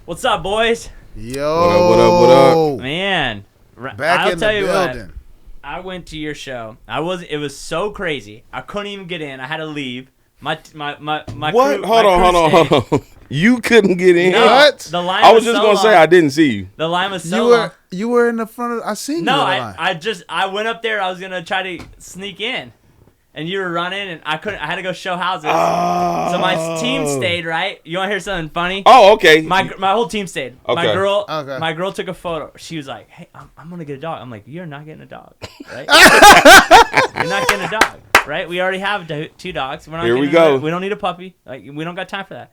What's up, boys? Yo. What up? Man, Back in the building. What, I went to your show. It was so crazy. I couldn't even get in. I had to leave. My What? crew, Hold on. You couldn't get in? No, What? the line I was was just so going to say long. I didn't see you. The line was so long. You were in the front of. I seen No, you. On the line. I went up there. I was gonna try to sneak in, and you were running, and I couldn't. I had to go show houses. So my team stayed. Right? You want to hear something funny? Oh, okay. My whole team stayed. Okay. My girl took a photo. She was like, "Hey, I'm gonna get a dog." I'm like, "You're not getting a dog, right? You're not getting a dog, right? We already have 2 dogs. We're not Here we getting go. We don't need a puppy. Like, we don't got time for that."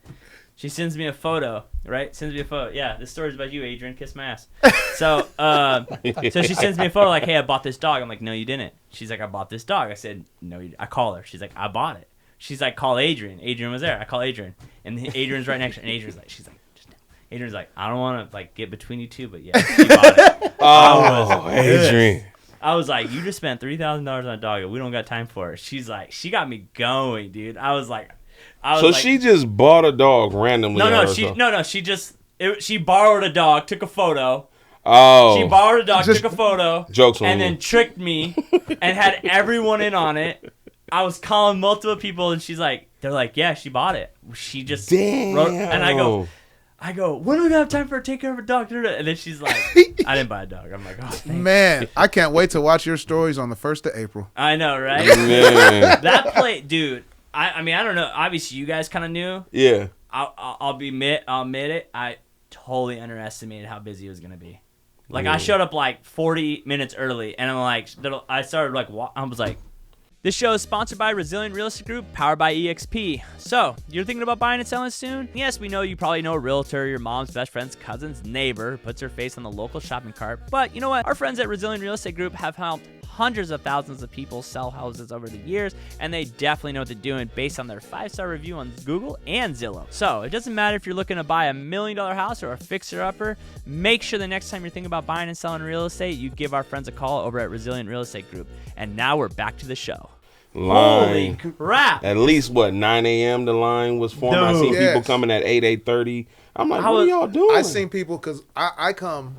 She sends me a photo, right? Sends me a photo. Yeah, this story's about you, Adrian. Kiss my ass. So, so she sends me a photo like, "Hey, I bought this dog." I'm like, "No, you didn't." She's like, "I bought this dog." I said, "No, I call her." She's like, "I bought it." She's like, "Call Adrian." Adrian was there. I call Adrian, and Adrian's right next to her. And Adrian's like, Adrian's like, "I don't want to like get between you two, but yeah, she bought it." Oh, Adrian. I was like, "You just spent $3,000 on a dog, and we don't got time for it." She's like, she got me going, dude. I was like, She just bought a dog randomly. She borrowed a dog, took a photo. Oh. She borrowed a dog, took a photo. Jokes on and you. then tricked me and had everyone in on it. I was calling multiple people, and they're like, "Yeah, she bought it. She just wrote," and I go, "When do we have time for her to take care of a dog?" And then she's like, "I didn't buy a dog." I'm like, "Oh, thanks." Man, I can't wait to watch your stories on the 1st of April. I know, right? Man. That play, dude. I mean, I don't know. Obviously, you guys kind of knew. Yeah. I'll admit it. I totally underestimated how busy it was gonna be. Like, I showed up like 40 minutes early, and I'm like, I started like, I was like. This show is sponsored by Resilient Real Estate Group, powered by EXP. So, you're thinking about buying and selling soon? Yes, we know you probably know a realtor, your mom's best friend's cousin's neighbor, puts her face on the local shopping cart. But you know what? Our friends at Resilient Real Estate Group have helped hundreds of thousands of people sell houses over the years, and they definitely know what they're doing based on their 5-star review on Google and Zillow. So, it doesn't matter if you're looking to buy $1 million house or a fixer-upper, make sure the next time you're thinking about buying and selling real estate, you give our friends a call over at Resilient Real Estate Group. And now we're back to the show. Line. Holy crap. At least, 9 a.m. the line was formed. I seen people coming at 8:30. I'm like, what are y'all doing? I seen people because I come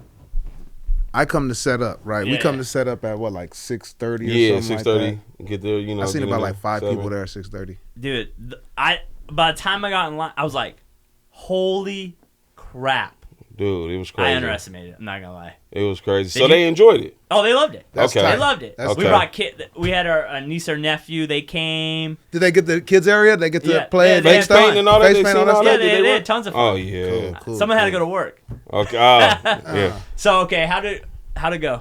to set up, right? Yeah. We come to set up at what, like 6:30 or Yeah, something 6:30. like that. Get there, I seen get about in like 5 7. people there at 6:30. Dude, by the time I got in line, I was like, holy crap. Dude, it was crazy. I underestimated it. I'm not going to lie. It was crazy. They enjoyed it. Oh, they loved it. That's Okay. tight. They loved it. That's We tight. brought we had our niece or nephew. They came. Did they get the kids area? Did they get to Yeah. play Yeah, and they face had paint and all that? Face They paint, seen all that all stuff? Yeah, that? Did they they had tons of fun. Oh, yeah. Cool. Someone had to go to work. Okay. Oh, yeah. So, okay, how'd it go?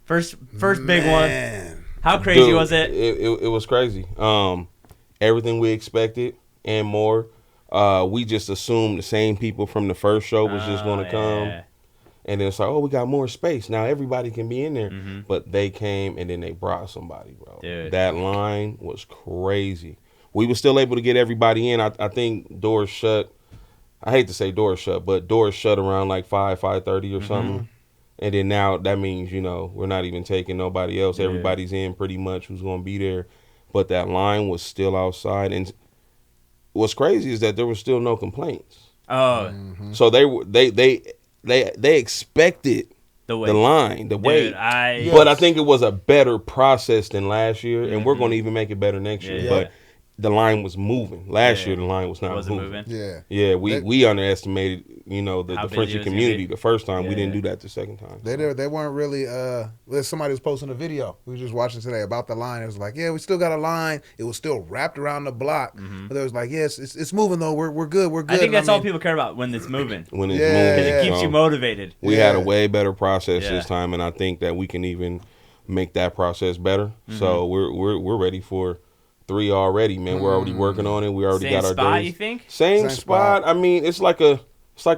First big one. Man. How crazy Dude, was it? It was crazy. Everything we expected and more. We just assumed the same people from the first show was just going to come. Yeah. And then it's like, we got more space. Now everybody can be in there. Mm-hmm. But they came and then they brought somebody, bro. Dude. That line was crazy. We were still able to get everybody in. I think doors shut. I hate to say doors shut, but doors shut around like 5:30 or something. And then now that means, we're not even taking nobody else. Yeah. Everybody's in pretty much who's going to be there. But that line was still outside. And what's crazy is that there were still no complaints. Oh, So they expected the way. the line, the wait. Dude, But I think it was a better process than last year, and we're going to even make it better next year. Yeah. But the line was moving. Last Yeah. year, the line was not wasn't moving. moving. Yeah. Yeah, we underestimated, the How busy it Frenchie was community gonna be. the first time. Yeah, We didn't yeah. do that the second time. They weren't really somebody was posting a video we were just watching today about the line. It was like, yeah, we still got a line. It was still wrapped around the block, but it was like, yes, it's moving though. We're good. I think that's all people care about when it's moving. When it's Yeah. moving. Because it keeps So you motivated. we had a way better process Yeah. this time, and I think that we can even make that process better. So we're ready for 3 already, man. We're already working on it. We already Same got our spot, days. you think? Same Same spot. spot. I mean, it's like a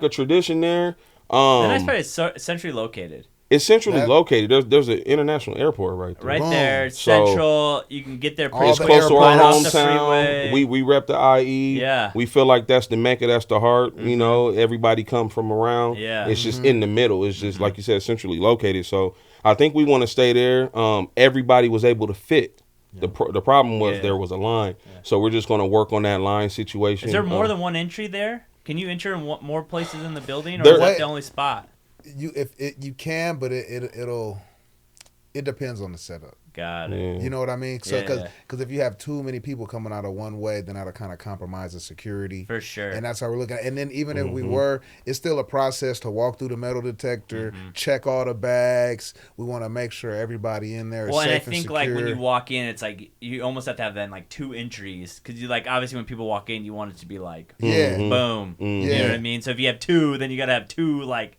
tradition there. The nice part is centrally located. It's centrally That- located. There's an international airport right there. Right Boom. there, So- central. You can get there pretty All It's the quick. close to right our off the hometown. freeway. We rep the IE. Yeah. We feel like that's the Mecca, that's the heart. Everybody come from around. Yeah. It's just in the middle. It's just like you said, centrally located. So I think we want to stay there. Everybody was able to fit. The problem was there was a line. So we're just going to work on that line situation. Is there more than one entry there? Can you enter in more places in the building, or There- is that the only spot? You can, but it depends on the setup. Got it. Yeah. You know what I mean? So Yeah. because if you have too many people coming out of one way, then that'll kind of compromise the security. For sure. And that's how we're looking at it. And then even if we were, it's still a process to walk through the metal detector, check all the bags. We want to make sure everybody in there is Well, and I safe and think secure. like when you walk in, it's like you almost have to have then like 2 entries because you like obviously when people walk in, you want it to be like Yeah. boom. You know Yeah. what I mean? So if you have 2, then you got to have 2 like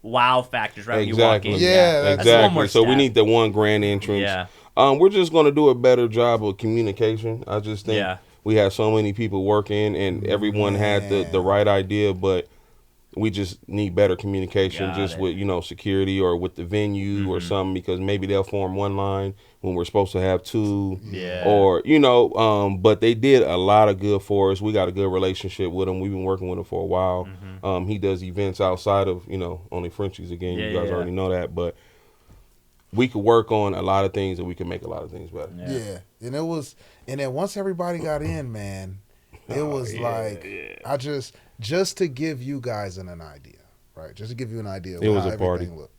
wow factors right when you walk in. Exactly. Yeah, That's one Exactly. more So we step. need the one grand entrance. Yeah. We're just going to do a better job of communication. I just think Yeah. we had so many people working and everyone had the right idea, but we just need better communication Got just it. with, security or with the venue or something, because maybe they'll form one line when we're supposed to have 2. Yeah. Or, but they did a lot of good for us. We got a good relationship with him. We've been working with him for a while. He does events outside of, Only Frenchies again. Yeah, You guys yeah. already know that, but we could work on a lot of things and we can make a lot of things better. Yeah. And then once everybody got in, man, it was I just to give you guys an idea, right? Just to give you an idea of It was how a party. everything looked.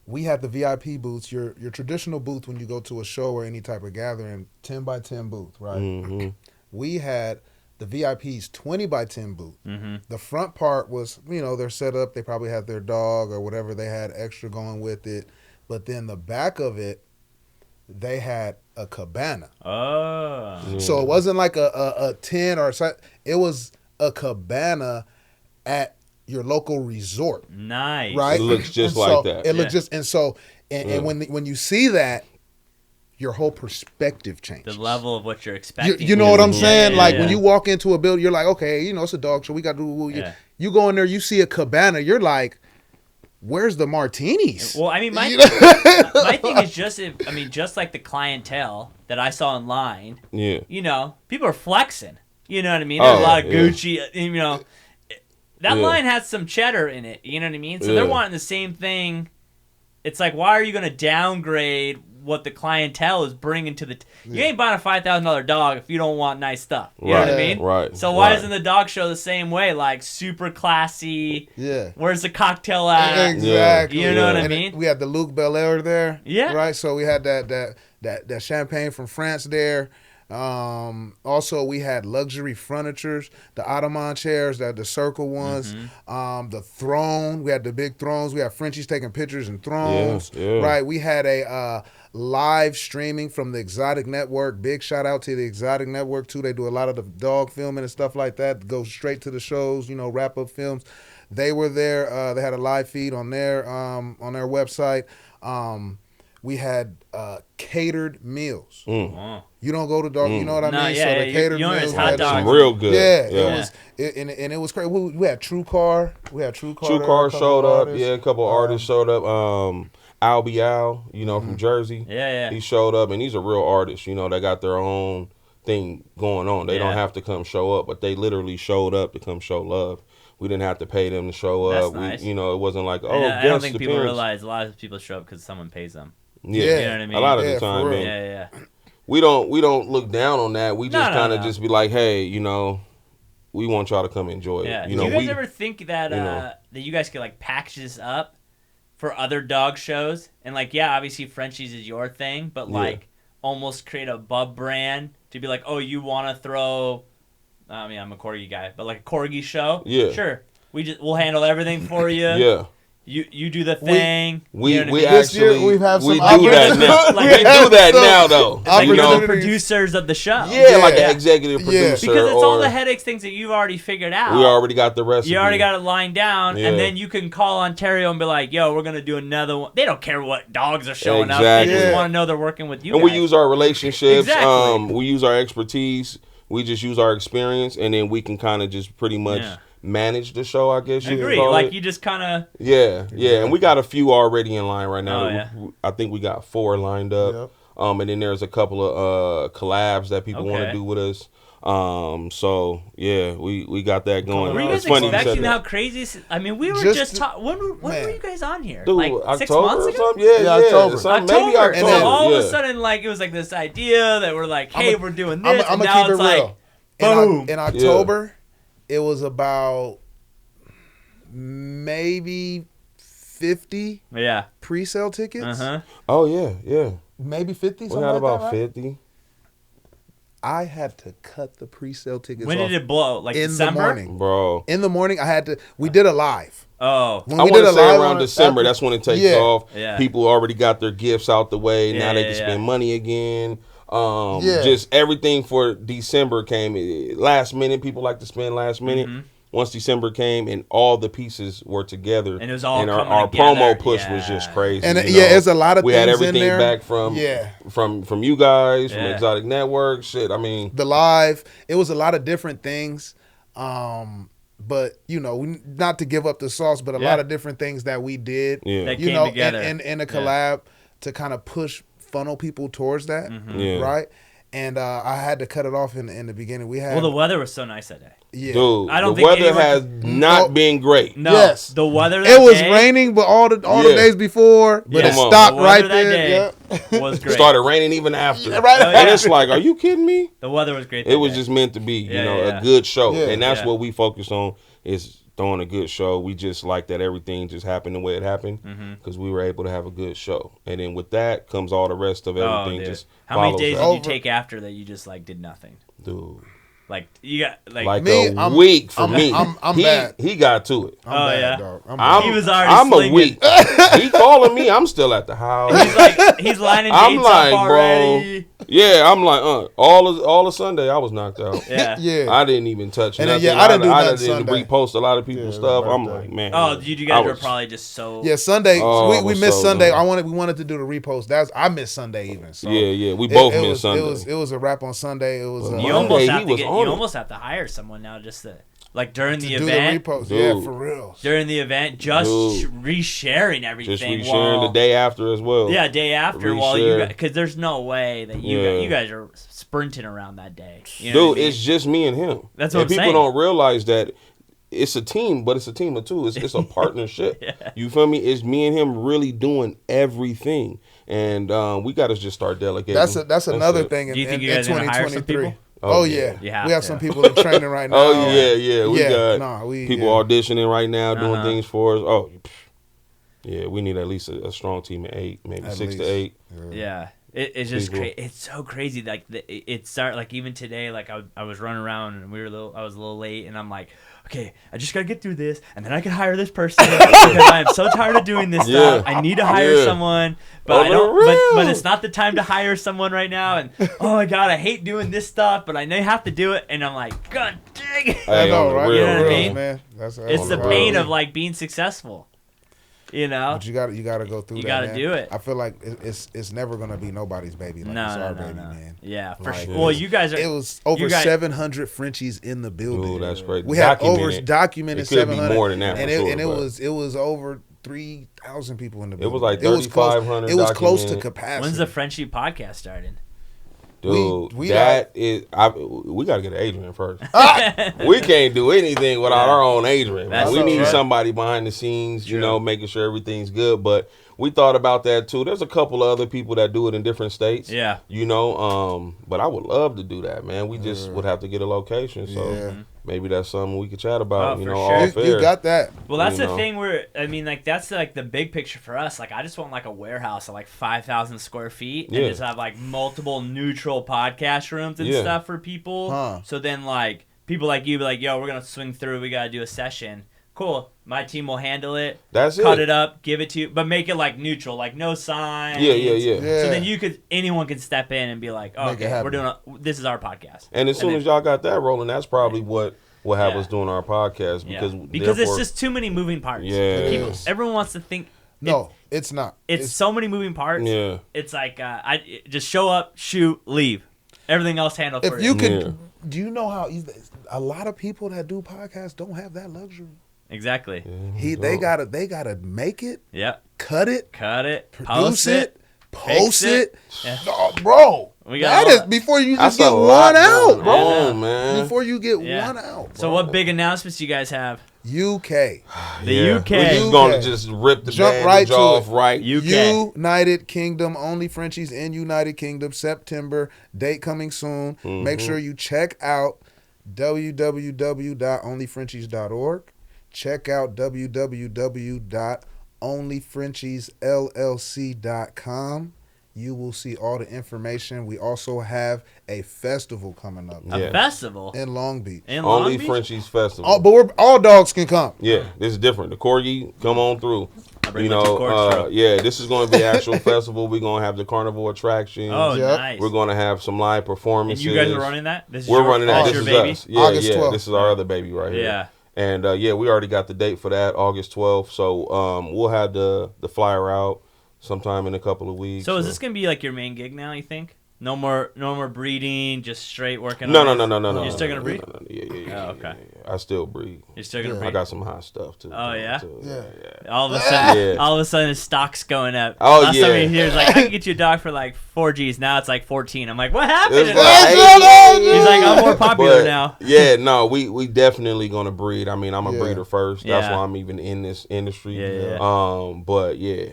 We had the VIP booths, your traditional booth when you go to a show or any type of gathering, 10 by 10 booth, right? Mm-hmm. We had the VIP's 20 by 10 booth. The front part was, they're set up. They probably had their dog or whatever they had extra going with it. But then the back of it, they had a cabana. Oh. So it wasn't like a tent or something. It was a cabana at your local resort, Nice. right? It looks just And like so that. It looked just, and when you see that, your whole perspective changes. The level of what you're expecting. You know what I'm Yeah, saying? yeah, Like yeah. when you walk into a building, you're like, okay, it's a dog show. We got to do. Yeah. You go in there, you see a cabana. You're like, where's the martinis? Well, I mean, my thing is just like the clientele that I saw online. Yeah. People are flexing. You know what I mean? There's a lot of yeah. Gucci. That Yeah. line has some cheddar in it. You know what I mean? So Yeah. they're wanting the same thing. It's like, why are you going to downgrade what the clientele is bringing to the? You ain't buying a $5,000 dog if you don't want nice stuff. You know what I mean? Right. So why right. isn't the dog show the same way? Like super classy. Yeah. Where's the cocktail at? Exactly. You know what I And mean? we had the Luke Belair there. Yeah. Right. So we had that champagne from France there. Also, we had luxury furnitures, the Ottoman chairs, the circle ones, the throne. We had the big thrones. We had Frenchies taking pictures and thrones. Yeah. Right. We had a live streaming from the Exotic Network. Big shout out to the Exotic Network too. They do a lot of the dog filming and stuff like that. Go straight to the shows. Wrap up films. They were there. They had a live feed on their website. We had catered meals. Oh. You don't go to dog, you know what I No, mean? yeah, so the catered it's meals. hot we had dogs. Real good. Yeah, Yeah. it was crazy. We had True Car. True Car showed up. Yeah, a couple artists showed up. Al B. Al, from Jersey. Yeah. He showed up, and these are real artists. They got their own thing going on. They don't have to come show up, but they literally showed up to come show love. We didn't have to pay them to show up. That's nice. It wasn't like, I don't guest think people appearance. realize a lot of people show up because someone pays them. Yeah. Yeah. You know what I mean? A lot of Yeah, the for time, real. man. Yeah. We don't look down on that. We just No, kind of no. just be like, hey, we want y'all to come enjoy Yeah. it. Do you guys ever think that that you guys could like package this up for other dog shows? And obviously Frenchies is your thing, but almost create a bub brand to be like, oh, you want to throw? I mean, I'm a corgi guy, but like a corgi show. Yeah. Sure. We'll handle everything for you. Yeah. You do the thing. We you know what I we mean? This year actually we've had some we do that now. opportunities. We do that now though. Like you're the opportunities. producers of the show. Yeah, like Yeah. an executive producer. Because it's all or the headaches, things that you've already figured out. we already got the recipe. You already got it lined down, Yeah. and then you can call Ontario and be like, yo, we're going to do another one. They don't care what dogs are showing up. Exactly. They just Yeah. want to know they're working with you And guys. we use our relationships. Exactly. We use our expertise. We just use our experience, and then we can kind of just pretty much manage the show, I guess I you agree. could call Like, it. you just kind of... Yeah. And we got a few already in line right now. Oh, yeah. I think we got 4 lined up. Yep. And then there's a couple of collabs that people want to Okay. do with us. So yeah, we got that going. Were you guys It's funny you said expecting that. how crazy... I mean, we were Just just to- talking... When man. were you guys on here? Dude, like, October 6 months or ago? something? Yeah, October. Maybe October. So then- all of yeah. a sudden, like, it was like this idea that we're like, hey, we're doing this, I'm and gonna now keep it it's like, real. boom. In October, it was about maybe 50 Yeah. pre-sale tickets. Oh yeah. Maybe 50. We Something had like about that, right? 50. I had to cut the pre-sale tickets When off did it blow? Like in December? the morning. Bro. In the morning, I had to. We did a live. Oh. When I we want did to a say live around on- December. after- That's when it takes Yeah. off. Yeah. People already got their gifts out the way. Yeah, now they yeah, can yeah. spend money again. Yeah. Just everything for December came last minute. People like to spend last minute. Once December came and all the pieces were together, And it was all our coming promo together. push was just Yeah. crazy. And you yeah, know. it's a lot of we things had in everything there. back from you guys, from Yeah. Exotic Network. Shit, I mean, The live. It was a lot of different things. But not to give up the sauce, but a lot of different things that we did. yeah, That You came know, together. in a collab to kind of funnel people towards that, Yeah. right? And I had to cut it off in the beginning. We had Well, the weather was so nice that day. dude, I don't the think weather anyone has not been great. No. Yes. The weather that It was day raining, but all the Yeah. days before, but Yeah. it Come on. stopped The right weather that there. day Yeah. was It great. started raining even after. Right. Oh, And yeah. it's like, are you kidding me? The weather was great. It that was day. just meant to be, Yeah. a good show. Yeah. And that's Yeah. what we focus on is throwing a good show. We just like that everything just happened the way it happened because we were able to have a good show. And then with that comes all the rest of everything. dude. Just How many follows days that. did you Over. take after that you just like did nothing? Dude. Like you got Like Me, a I'm- week for I'm- me. I'm he, bad. He got to it. I'm Oh, bad, yeah. dog. I'm, He was already I'm slinging. a week. He calling me. I'm still at the house. He's like he's lining I'm dates like, up already. Yeah, I'm like, all of Sunday I was knocked out. Yeah. Yeah. I didn't even touch And then, nothing. I didn't do nothing didn't Sunday. repost a lot of people's Yeah, stuff. I'm birthday. like, man. Oh, you I guys were was- probably just so. Yeah, Sunday. Oh, I we was missed so Sunday. done. We wanted to do the repost. I missed Sunday even. So Yeah. We both it missed was, Sunday. It was a wrap on Sunday. It was Well, You Monday, almost he have to was get. on You it. almost have to hire someone now just to like during the to do event. the repost. Dude. Yeah, for real. During the event, just Dude. resharing everything. Just resharing while, the day after as well. Yeah, day after while you Reshare. because there's no way that Yeah. you guys are sprinting around that day. You know Dude, what I mean? it's just me and him. That's what and I'm people saying. don't realize that it's a team, but it's a team of two. It's a partnership. Yeah. You feel me? It's me and him really doing everything, and we got to just start delegating. That's another it. thing in, Do you think in, you in guys are gonna hire some 2023. people? Oh, Oh, yeah. yeah. You have We have to. some people in training right now. Oh yeah. We got people yeah. auditioning right now, doing Uh-huh. things for us. Oh, yeah. We need at least a strong team of 8, maybe At 6 to least. 8. Yeah, it's just People. crazy. It's so crazy. Like it started. Like even today, like I was running around and I was a little late, and I'm like, okay, I just gotta get through this, and then I can hire this person because I am so tired of doing this stuff. I need to hire Yeah. someone, but On I the don't. But real. it's not the time to hire someone right now. And oh my god, I hate doing this stuff, but I know you have to do it, and I'm like, god dang it. I Hey, know, on the right? real, You know what I bro. mean? Man. That's It's the the pain real. of like being successful. You know. But you got to go through You that. gotta man. do it. I feel like it's never gonna be nobody's baby. Like it's our baby, man. Yeah, for Like, sure. Well, you guys are. It was over you guys- 700 Frenchies in the building. Dude, that's great. We had over Documented. documented It could be 700, more than that, and for sure, it but- was over 3,000 people in the It building. was like close. 3,500 It was close to documented. capacity. When's the Frenchie podcast starting? Dude, we we got to get an Adrian first. Ah! We can't do anything without our own Adrian. That's We so need true. somebody behind the scenes, making sure everything's good. But we thought about that too. There's a couple of other people that do it in different states. Yeah. But I would love to do that, man. We just would have to get a location. So Yeah. maybe that's something we could chat about, Oh, for off sure. air. You got that. Well, that's You the know. thing where I mean, like that's like the big picture for us. Like, I just want like a warehouse of like 5,000 square feet, and Yeah. just have like multiple neutral podcast rooms and Yeah. stuff for people. Huh. So then, like people like you be like, "Yo, we're gonna swing through. We gotta do a session." Cool. My team will handle it. That's Cut it. it up, give it to you, but make it like neutral, like no signs. Yeah. Yeah. So then anyone could step in and be like, oh, Make it "Okay, happen. we're doing this is our podcast." And as soon then- as y'all got that rolling, that's probably what have Yeah. us doing our podcast Yeah. because Because it's therefore- just too many moving parts. Yeah. People, everyone wants to think. No, it's not. It's so many moving parts. Yeah. It's like just show up, shoot, leave. Everything else handled for If you could, Yeah. do you know how easy? A lot of people that do podcasts don't have that luxury. Exactly. They gotta make it, Yep. cut it, Cut it. produce Post it, post fix it. Yeah. Oh, bro, We got that all is that. before you That's just get a lot one out, going bro. on, man. Before you get Yeah. one out. So bro. what big announcements you guys have? UK The Yeah. UK. We're just gonna just rip the Jump bandage right to off, it. right? UK. United Kingdom, Only Frenchies in United Kingdom, September, date coming soon. Mm-hmm. Make sure you check out www.onlyfrenchies.org. Check out www.onlyfrenchiesllc.com. You will see all the information. We also have a festival coming up. A festival? In Long Beach. In Long Only Beach? Frenchies Festival. But all dogs can come. Yeah, this is different. The corgi, come on through. You know, this is going to be an actual festival. We're going to have the carnival attractions. Oh, Yep. nice. We're going to have some live performances. And you guys are running that? We're running that. This This is is your baby? us. Yeah, August 12th. This is our other baby right here. Yeah. And we already got the date for that, August 12th. So we'll have the flyer out sometime in a couple of weeks. So is this gonna be like your main gig now? You think? No more breeding, just straight working. No. You're still gonna breed? No. Yeah. Oh, okay. I still breed. You're still gonna breed. I got some hot stuff too. Oh, yeah? Yeah. All of a sudden, Yeah. all of a sudden, his stock's going up. Oh, Last time yeah. he hears like, I can get you a dog for like 4 G's. Now it's like 14. I'm like, what happened? It's like, He's like, I'm more popular but, now. Yeah, no, we definitely gonna breed. I mean, I'm a Yeah. breeder first. That's Yeah. why I'm even in this industry. Yeah. But yeah,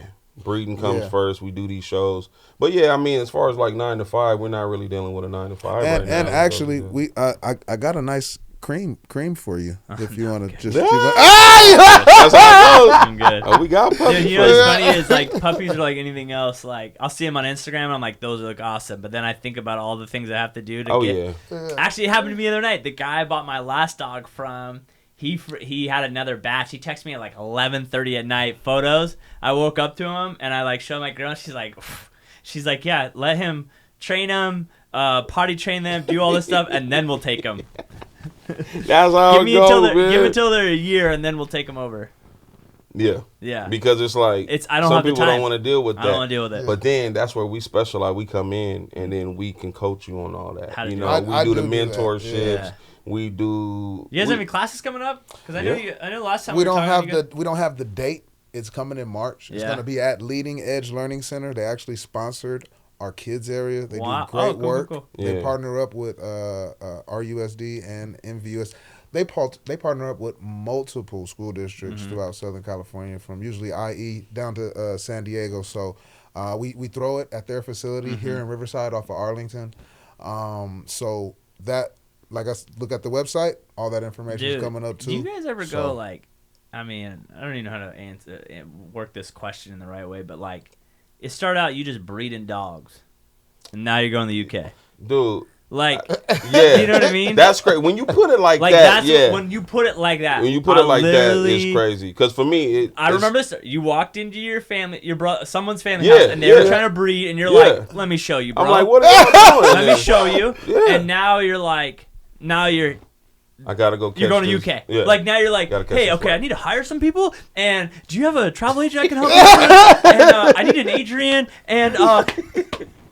breeding comes Yeah. first. We do these shows. But yeah, I mean, as far as like 9 to 5, we're not really dealing with a 9 to 5 right now. And actually, So, yeah. I got a nice cream for you if you want to just. Yeah. Ah! That's how it goes. I'm good. Oh, we got puppies. Dude, you know what's funny is like puppies are like anything else. Like I'll see them on Instagram and I'm like, those look awesome. But then I think about all the things I have to do to get. Yeah. Actually, it happened to me the other night. The guy I bought my last dog from, he had another batch. He texted me at like 11:30 at night photos. I woke up to him and I like showed my girl. She's like, yeah, let him train them, potty train them, do all this stuff, and then we'll take them. That's how it goes, man. Give until they're a year, and then we'll take them over. Yeah. Yeah. Because it's like I don't some have the people time. don't want to deal with that. I don't want to deal with it. But then that's where we specialize. We come in and then we can coach you on all that. How to You do know, it. we do the do that. mentorships. Yeah. We do. You guys have any classes coming up? Because I know Yeah. I know last time We were don't talking, have you guys- we don't have the date. It's coming in March. It's Yeah. going to be at Leading Edge Learning Center. They actually sponsored our kids area. They Wow. do great Oh, cool, work. cool. They Yeah. partner up with RUSD and MVUS. They partner up with multiple school districts throughout Southern California, from usually IE down to San Diego. So we throw it at their facility here in Riverside off of Arlington. So that, like, I look at the website, all that information is coming up too. Do you guys ever So- go like? I mean, I don't even know how to answer work this question in the right way, but like, it started out you just breeding dogs, and now you're going to the UK. Dude. Like, Yeah. you know what I mean? That's great. When you put it like that, that's yeah. when you put it like that. When you put it like that, literally- it's crazy. Because for me, I remember this. You walked into your family, someone's family Yeah, house, and they were yeah. trying to breed, and you're Yeah. like, "Let me show you, bro. I'm like, what are y'all doing? Let me show you." Yeah. And now you're like, I gotta go catch you're going to this. UK. Yeah. Like now you're like, Gotta catch hey, this okay, flight. I need to hire some people, and do you have a travel agent I can help you with? And I need an Adrian,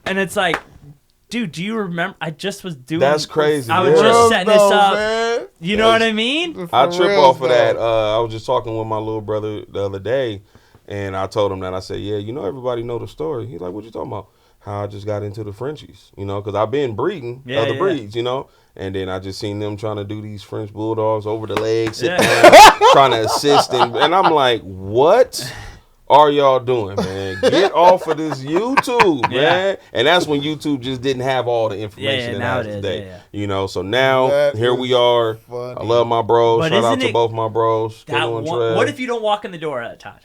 and it's like, dude, do you remember? I just was doing. That's crazy. I was Yeah. just setting this up. Man. You know what I mean? I For trip real, off of that. though. I was just talking with my little brother the other day, and I told him that. I said, yeah, you know, everybody know the story. He's like, what you talking about? How I just got into the Frenchies, you know, because I've been breeding other breeds, you know. And then I just seen them trying to do these French Bulldogs over the legs, sit down, trying to assist. And I'm like, what are y'all doing, man? Get off of this YouTube, man. And that's when YouTube just didn't have all the information now it has it is, today. yeah. You know, so now That here is we are. funny. I love my bros. But Shout out isn't to it- both my bros. Still That doing one, Trev. what if you don't walk in the door at a time?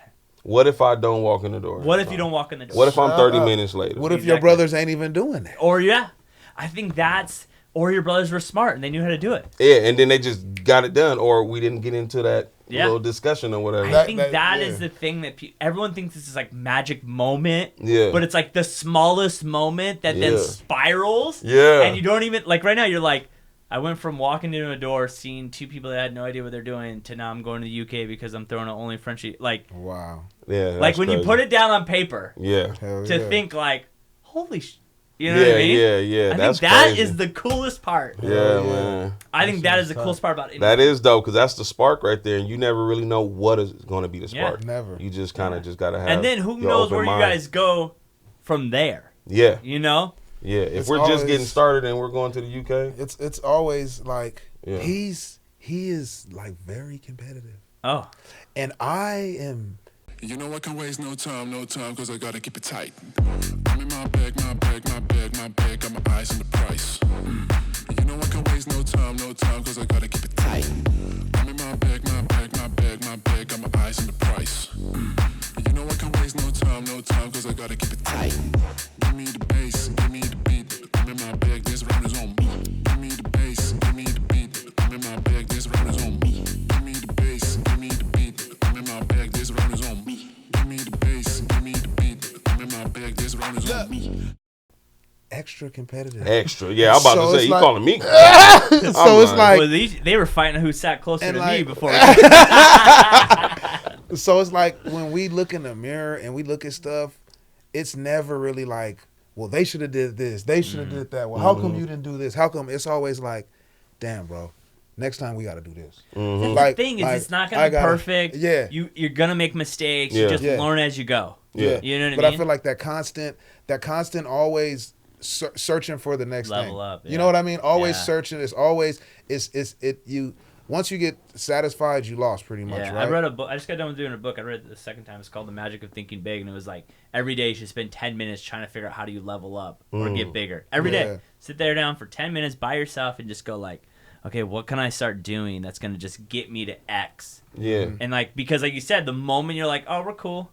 What if I don't walk in the door? What if you don't walk in the door? What if I'm Shut 30 up. minutes later? What if your Exactly. brothers ain't even doing that? Or I think or your brothers were smart and they knew how to do it. Yeah, and then they just got it done, or we didn't get into that Yeah. little discussion or whatever. I think that yeah. is the thing that everyone thinks this is like magic moment. Yeah. But it's like the smallest moment that then Yeah. spirals. Yeah. And you don't even like right now. You're like, I went from walking into a door, seeing 2 people that had no idea what they're doing, to now I'm going to the UK because I'm throwing an Only Frenchie. Like, Wow. Yeah, like that's when you crazy. put it down on paper Yeah. Hell to yeah. think like, holy you know what I mean? Yeah. I That's think that crazy. is the coolest part. Yeah, Yeah. man. I think that is the coolest part about it. That is dope because that's the spark right there, and you never really know what is going to be the Yeah. spark. Never. You just kind of just gotta have. And then who your knows open where mind. you guys go from there? Yeah, You know? yeah. If It's we're just always- getting started and we're going to the UK, It's always like Yeah. he is like very competitive, Oh. and I am. You know I can waste no time, cause I gotta keep it tight. I'm in my bag, got my eyes on the price. You know I can waste no time, cause extra competitive. Extra. Yeah, I'm about So to say, it's you like- calling me. So it's like, Well, they were fighting who sat closer And to like- me before. so it's like when we look in the mirror and we look at stuff, it's never really like, well, they should have did this. They should have did that. Well, how come you didn't do this? How come? It's always like, damn, bro. Next time we got to do this. Mm-hmm. The thing is, it's not gonna be perfect. Yeah. You're gonna make mistakes. Yeah. You just Yeah. learn as you go. Yeah. You know what I But mean? I feel like that constant always searching for the next Level thing. up, You yeah. know what I mean? Always Yeah. searching. It's always you. Once you get satisfied, you lost pretty much. Yeah, Right? I read a book. I just got done doing a book. I read it the second time. It's called The Magic of Thinking Big, and it was like every day you should spend 10 minutes trying to figure out how do you level up or get bigger. Every day, Yeah. sit there down for 10 minutes by yourself and just go like, okay, what can I start doing that's gonna just get me to X? Yeah. And like because like you said, the moment you're like, oh, we're cool.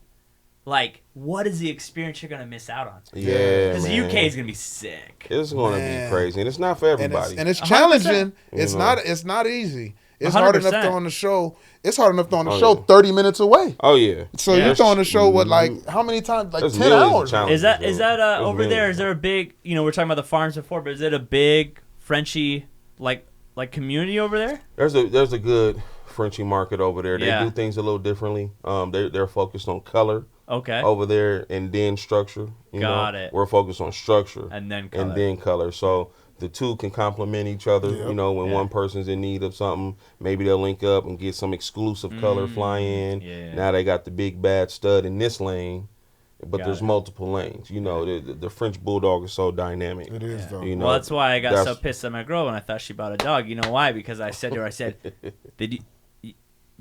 Like, what is the experience you're gonna miss out on? Yeah, Because the man. UK is gonna be sick. It's gonna Man. be crazy, and it's not for everybody. And it's 100%. challenging. It's You know. not. It's not easy. It's hard enough 100%. throwing the show. It's hard enough throwing the Oh, show yeah. 30 minutes away. Oh yeah. So Yeah. you're throwing the show with like how many times? Like There's 10 millions of hours. challenges. Is that There's over there? millions. Is there a big? You know, we're talking about the farms before, but is it a big Frenchie like community over there? There's a good Frenchie market over there. They Yeah. do things a little differently. They're focused on color Okay. over there and then structure. Got it. We're focused on structure And then color. and then color. So the two can complement each other. Yep. You know, when Yeah. one person's in need of something, maybe they'll link up and get some exclusive color fly in. yeah. Now they got the big bad stud in this lane, but Got there's it. multiple lanes. You know, the French bulldog is so dynamic. It is though. You know, Well, that's why I got so that's- pissed at my girl when I thought she bought a dog. You know why? Because I said to her, I said,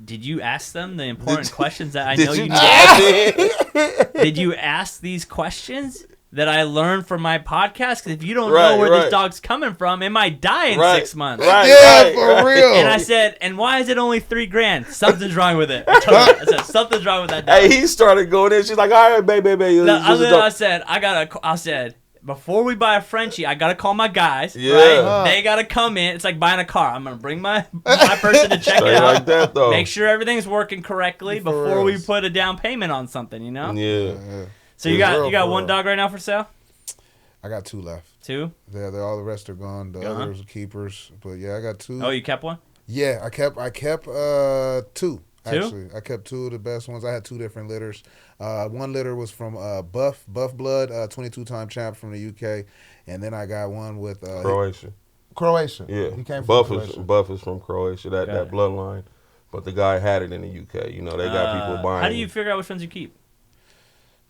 did you ask them the important questions that I know you need to ask? Did you ask these questions that I learned from my podcast? Because if you don't know where this dog's coming from, it might die in 6 months. Right, Yeah, right, for right. real. And I said, and why is it only $3,000? Something's wrong with it. I told her, I said, something's wrong with that dog. Hey, he started going in. She's like, "All right, baby. No, I said, I said, before we buy a Frenchie, I gotta call my guys. Yeah. Right? They gotta come in. It's like buying a car. I'm gonna bring my person to check it Straight out. like that, though. Make sure everything's working correctly For before we reals. put a down payment on something. You know. Yeah. So you For got real, you got for one real. dog right now for sale. I got 2 left. 2. They're all the rest are gone. The Gone? others are keepers. But yeah, I got 2. Oh, you kept one. Yeah, I kept 2. 2? Actually, I kept 2 of the best ones. I had 2 different litters. One litter was from Buff Blood, 22-time champ from the UK, and then I got one with Croatia. Yeah, Yeah. he came from Croatia. Buff is from Croatia. That Got it. bloodline. But the guy had it in the UK. You know, they got people buying. How do you figure out which ones you keep?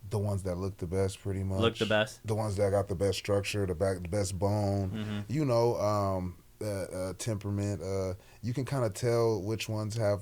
The ones that look the best, pretty much. Look the best. The ones that got the best structure, the best bone. Mm-hmm. You know, temperament. You can kind of tell which ones have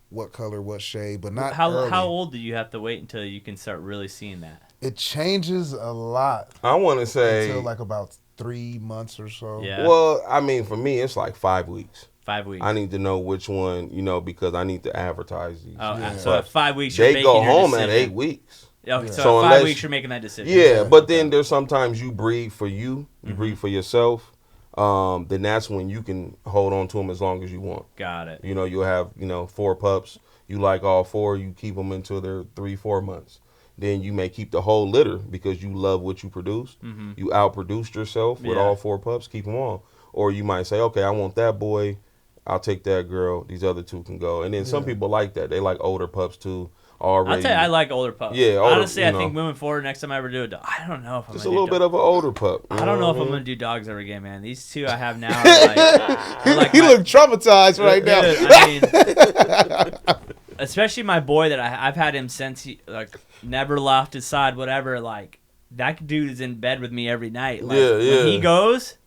what color, what shade, but not early. How old do you have to wait until you can start really seeing that? It changes a lot I want to say. until like about 3 months or so. Yeah. Well, I mean, for me, it's like 5 weeks. 5 weeks. I need to know which one, you know, because I need to advertise these. Oh, Yeah. so at 5 weeks you're They making go your home decision. at 8 weeks. Okay, Yeah. so, So at 5 unless- weeks you're making that decision. Yeah, but then there's sometimes you breed for you breed for yourself. Then that's when you can hold on to them as long as you want. Got it. You know, you'll have, 4 pups. You like all 4, you keep them until they're 3-4 months. Then you may keep the whole litter because you love what you produced. You outproduced yourself with Yeah. all 4 pups, keep them on. Or you might say, okay, I want that boy, I'll take that girl, these other 2 can go. And then some people like that. They like older pups too. Already. I'll tell you, I like older pups. Yeah, older, honestly, I you think know. moving forward, next time I ever do a dog, I don't know if I'm Just a gonna little do bit of an older pup. I don't know if I'm what I gonna do dogs ever again, man. These 2 I have now are like He look traumatized right now. I mean, especially my boy that I've had him since he like never left his side, whatever. Like that dude is in bed with me every night. Like, Yeah, yeah. When he goes,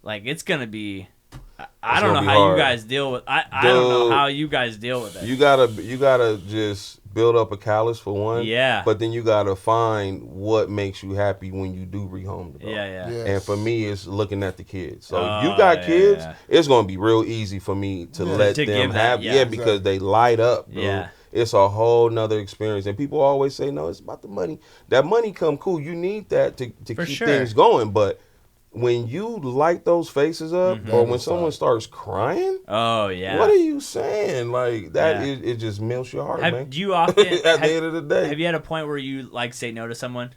like it's gonna be. I don't know gonna be how hard. you guys deal with. I don't know Dude. how you guys deal with it. You gotta just build up a callus for one. Yeah. But then you gotta find what makes you happy when you do rehome the dog. yeah. Yeah. And for me, it's looking at the kids. So Oh, you got yeah, kids, yeah. it's gonna be real easy for me to let To them give that, have. yeah, Yeah, because they light up. Dude. Yeah. It's a whole nother experience. And people always say, no, it's about the money. That money come cool. You need that to For keep sure. things going. But when you light those faces up, or when That'll someone starts crying, Oh yeah. what are you saying? Like that, Yeah. it just melts your heart, man. Do you often At the end of the day, have you had a point where you like say no to someone?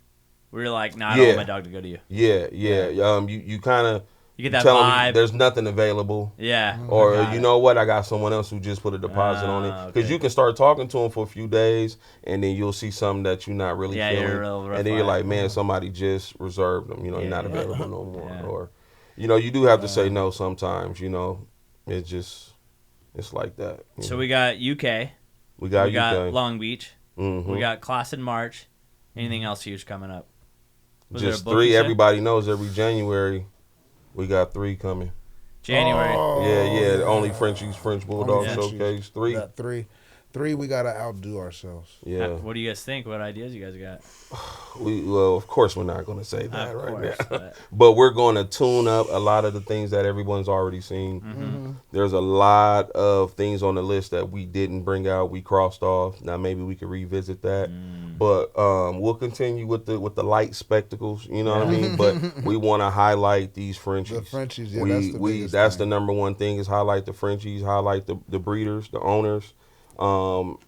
where you're like, nah, I don't want my dog to go to you. Yeah. You kind of You get that tell vibe. them there's nothing available. Yeah. Or you know what? I got someone else who just put a deposit on it. Because Okay. you can start talking to them for a few days, and then you'll see something that you're not really feeling. You're a little rough and then you're on it. like, man, somebody just reserved them. You know, you're not Yeah. available no more. Yeah. Or, you know, you do have to say no sometimes. You know, it's like that. you So know. we got UK. we got We got UK. Long Beach. Mhm. We got Class in March. Anything else huge coming up? Was there a just book 3. you said? Everybody knows every January we got 3 coming. January. Oh, Yeah. The Only Frenchies French Bulldog Only Frenchies. Showcase 3. That three, we gotta outdo ourselves. Yeah. What do you guys think? What ideas you guys got? Well, of course we're not going to say that Of right course, now. But we're going to tune up a lot of the things that everyone's already seen. Mm-hmm. There's a lot of things on the list that we didn't bring out. We crossed off. Now maybe we could revisit that. But we'll continue with the light spectacles. You know what I mean? But we want to highlight these Frenchies. The Frenchies, yeah, we, that's the we biggest that's thing. the number one thing is highlight the Frenchies, highlight the breeders, the owners.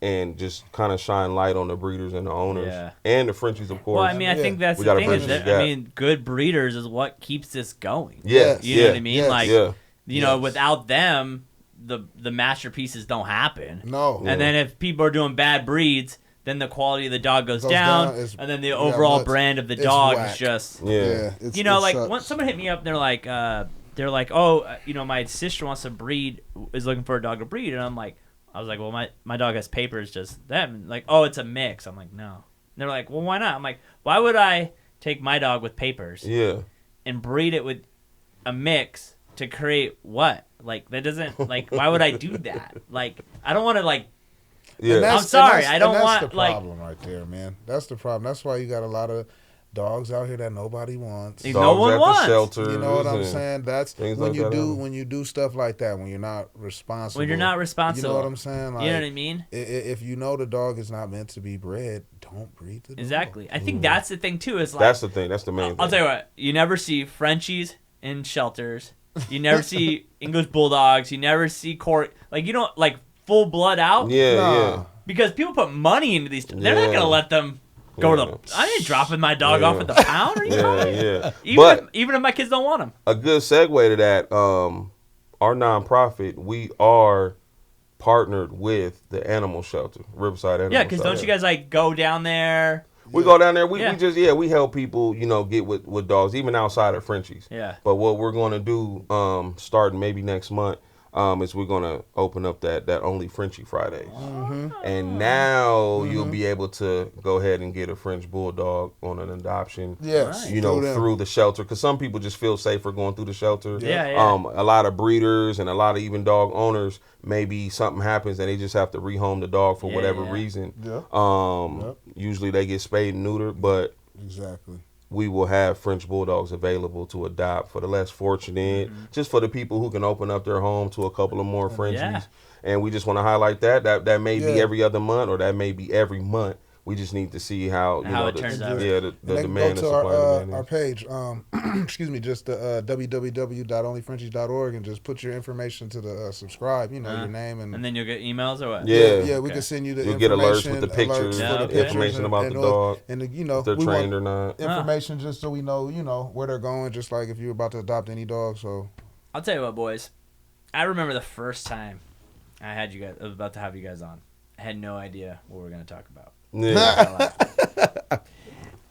And just kind of shine light on the breeders and the owners and the Frenchies, of course. Well, I mean, I think that's We the got a thing. Is Frenchies that, gap. I mean, good breeders is what keeps this going. Yeah, You know what I mean? yes, Like, yeah. you know, Yes. without them, the masterpieces don't happen. No. And then if people are doing bad breeds, then the quality of the dog goes Goes down, down, it's- and then the yeah, overall it's- brand of the it's dog is whack. just. Yeah. it's, You know, it like sucks. once someone hit me up, they're like, oh, you know, my sister wants to breed, is looking for a dog to breed, and I was like, well, my dog has papers, just them. Like, oh, it's a mix. I'm like, no. And they're like, well, why not? I'm like, why would I take my dog with papers Yeah. and breed it with a mix to create what? Like, that doesn't, like, why would I do that? Like, I don't want to, like, Yeah. And I'm sorry, that's- I don't and want, that's the like- problem right there, man. That's the problem. That's why you got a lot of dogs out here that nobody wants. No Dogs one at wants. the shelters. You know what I'm and saying? That's things when like you that do happen. when you do stuff like that. When you're not responsible. when you're not responsible. You know what I'm saying? Like, You know what I mean? If you know the dog is not meant to be bred, don't breed the dog. Exactly. I think that's the thing, too, is like, That's the thing. That's the main thing. I'll tell you what, you never see Frenchies in shelters. You never see English Bulldogs. You never see like, you don't, like, full blood out. Yeah, Nah. yeah. Because people put money into these. They're not Yeah. going to let them go to Yeah. the. I ain't dropping my dog Yeah. off at the pound. Are you Yeah, kidding me? yeah. Even if my kids don't want them. A good segue to that, our nonprofit, we are partnered with the animal shelter, Riverside Animal Yeah, because Shelter. don't you guys, like, go down there? We go down there. We Yeah. just we help people, you know, get with dogs, even outside of Frenchies. Yeah. But what we're going to do, starting maybe next month, is we're going to open up that Only Frenchie Fridays. And now you'll be able to go ahead and get a French Bulldog on an adoption. Yes. You know, them. through the shelter, because some people just feel safer going through the shelter. Yeah. A lot of breeders and a lot of even dog owners, maybe something happens and they just have to rehome the dog for whatever reason. Yeah. Usually they get spayed and neutered, but Exactly. we will have French Bulldogs available to adopt for the less fortunate, just for the people who can open up their home to a couple of more Frenchies. Yeah. And we just want to highlight that may be Yeah. every other month or that may be every month. We just need to see how it turns out. Yeah, the And they can demand and go to supply. our Our page. Excuse me, just www.onlyfrenchies.org and just put your information to the subscribe. You know your name And then you'll get emails or what? Yeah. We can send you the You'll get alerts information, with the pictures, Yeah, for okay. information about the and, dog, and you know if they're we want trained or not. information just so we know where they're going. Just like if you're about to adopt any dog. So I'll tell you what, boys. I remember the first time I was about to have you guys on. I had no idea what we were going to talk about. Yeah.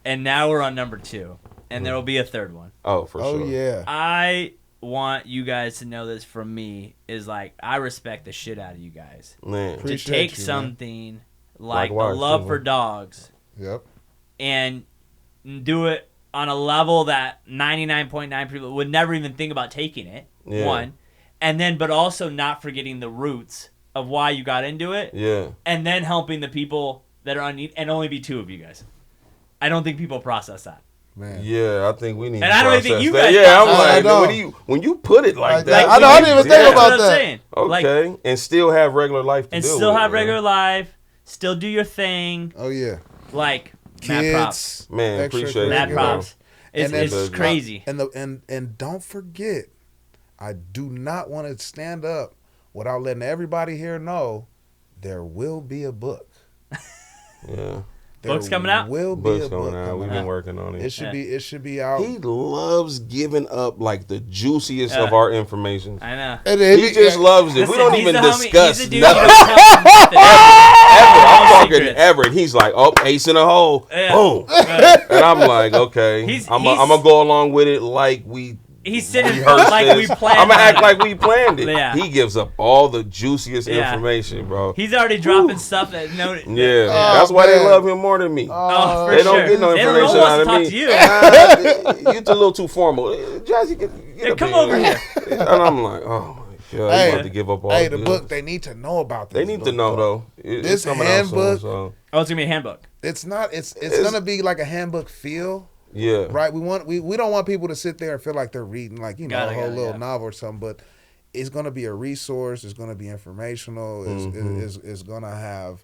And now we're on number 2. And there will be a third one. Oh, for sure. yeah, I want you guys to know this from me is like I respect the shit out of you guys. Man. To Appreciate take you, man. something like the Likewise, love too, for man. dogs yep. and do it on a level that 99.9 people would never even think about taking it. Yeah. One. And then but also not forgetting the roots of why you got into it. Yeah. And then helping the people that are on need, and only be 2 of you guys. I don't think people process that. Man. Yeah, I think we need And to I don't even think process you that. guys Yeah, I'm process like, that. when you put it like Like that. I know, I didn't even think That's about what I'm that. saying. Okay, Like, and still have regular life to and deal still with, have man. regular life, still do your thing. Oh yeah. Like, mad props. Kids, Man, appreciate Mad you, props. It's, And it's then- crazy. And don't forget, I do not want to stand up without letting everybody here know there will be a book. Yeah. Books coming out? Will be Books a book coming out. We've been working on it. It should be out. He loves giving up like the juiciest of our information. I know. He just loves it. Listen, We don't he's even the homie- discuss he's the dude nothing. who don't tell me nothing. I'm All talking secrets. Everett. He's like, oh, ace in a hole. Yeah. Boom. Yeah. And I'm like, okay. I'm going to go along with it like we He's sitting rehearsed like this. we planned. I'm going to on act it. like we planned it. Yeah. He gives up all the juiciest Yeah. information, bro. He's already dropping stuff that Yeah. That's why they love him more than me. Oh, for They sure. don't get no They don't information know out us of to me. talk to you. You're a little too formal. Jazzy, get up Come in over here. And I'm like, oh my God, Hey, you about to give up all Hey, the this. book, they need to know about this. They need to know though. It's This coming out soon, handbook- so. Oh, it's gonna be a handbook. It's not. It's gonna be like a handbook feel. Yeah. Right, we don't want people to sit there and feel like they're reading like a whole little yeah. novel or something, but it's gonna be a resource. It's gonna be informational. It's gonna have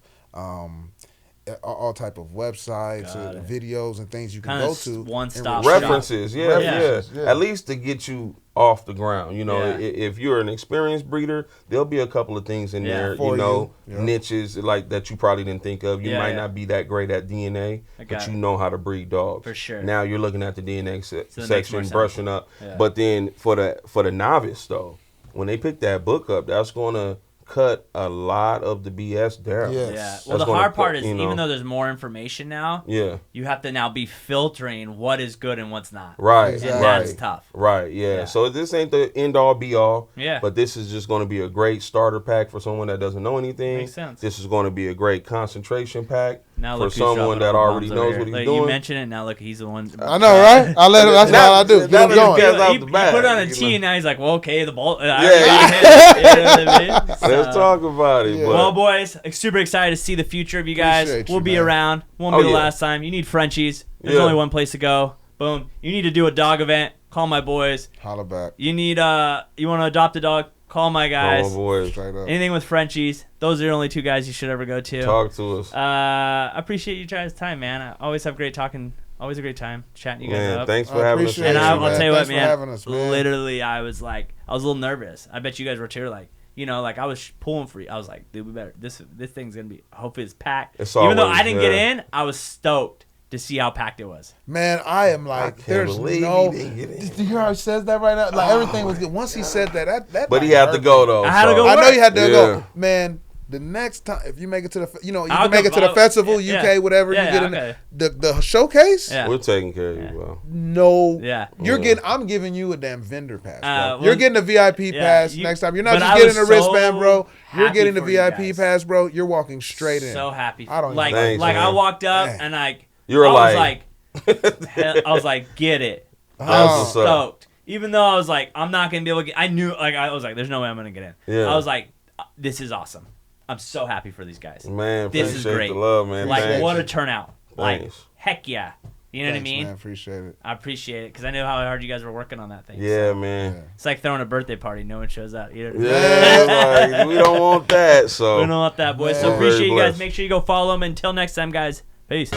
all type of websites, videos, and things you can Kinda go to. one stop References, shop. yeah. At least to get you off the ground. You know, Yeah. if you're an experienced breeder, there'll be a couple of things in there, For you. Yeah. niches like that you probably didn't think of. You might Yeah. not be that great at DNA, but you know how to breed dogs. For sure. Now you're looking at the DNA So it makes section, more sense. brushing up. Yeah. But then for the novice though, when they pick that book up, that's gonna cut a lot of the BS down. Yeah. Yeah. That's Well, the gonna hard part put, is you know- even though there's more information now, Yeah. you have to now be filtering what is good and what's not. Right. Exactly. And Right. that's tough. Right, yeah. Yeah. So this ain't the end all be all. Yeah. But this is just going to be a great starter pack for someone that doesn't know anything. Makes sense. This is going to be a great concentration pack Now for look who's someone dropping that all the already bombs over knows here. what he's Like, doing. You mentioned it. Now look, he's the one. I know, right? I let him. That's what I do. Get Now him that going. guy's out He the bag, put on a you tee, know. and now he's like, well, okay, the ball. Yeah. You know what I mean? Let's So- talk about it. Yeah. But Well, boys, super excited to see the future of you guys. Appreciate you, We'll be man. around. Won't Oh, be the yeah. last time. You need Frenchies. There's Yeah. only one place to go. Boom. You need to do a dog event. Call my boys. Holla back. You need you want to adopt a dog? Call my guys. oh boy, Straight up. Anything with Frenchies. Those are the only two guys you should ever go to. talk to us. I appreciate you guys' time, man. I always have great talking. Always a great time chatting you guys Man, up. thanks for I having us. appreciate And it, I'll man. tell you what, Thanks for man. having us, man. Literally, I was a little nervous. I bet you guys were too. Like, I was pulling for you. I was like, dude, we better. This thing's gonna be. Hopefully, it's packed. It's Even though always, I didn't get yeah. in, I was stoked to see how packed it was. Man, I am like, can't there's believe no. he didn't get in. Did you hear how he says that right now? Like everything was good. Once he said that But he might had to hurt go me. though. I had to so- go I know work. you had to Yeah. go, man. The next time, if you make it to the, you I'll can make go- it to the I'll- festival, yeah. UK, whatever. Yeah, you get yeah, in okay. the showcase. Yeah. We're taking care of you, bro. No, Yeah. you're Yeah. getting. I'm giving you a damn vendor pass. Bro. Well, You're getting a VIP yeah, pass you- next time. You're not but just I getting a was wristband, so bro. You're happy getting the for you VIP guys. pass, bro. You're walking straight in. So happy. I don't like even- Thanks, I man. walked up Man. and You were I was like, get it. I That's was what's up. stoked. Even though I was like, I'm not gonna be able to get. I knew, I was like, there's no way I'm gonna get in. Yeah. I was like, this is awesome. I'm so happy for these guys. Man, This is appreciate great. the love, man. Like, Thanks. what a turnout. Like, Thanks. heck yeah. You know Thanks, what I mean? Man, appreciate it. I appreciate it because I knew how hard you guys were working on that thing. Yeah, So man. it's like throwing a birthday party. No one shows up. You know? Yeah, like, we don't want that. So We don't want that, boys. So Man. appreciate you Very guys. blessed. Make sure you go follow them. Until next time, guys. Peace.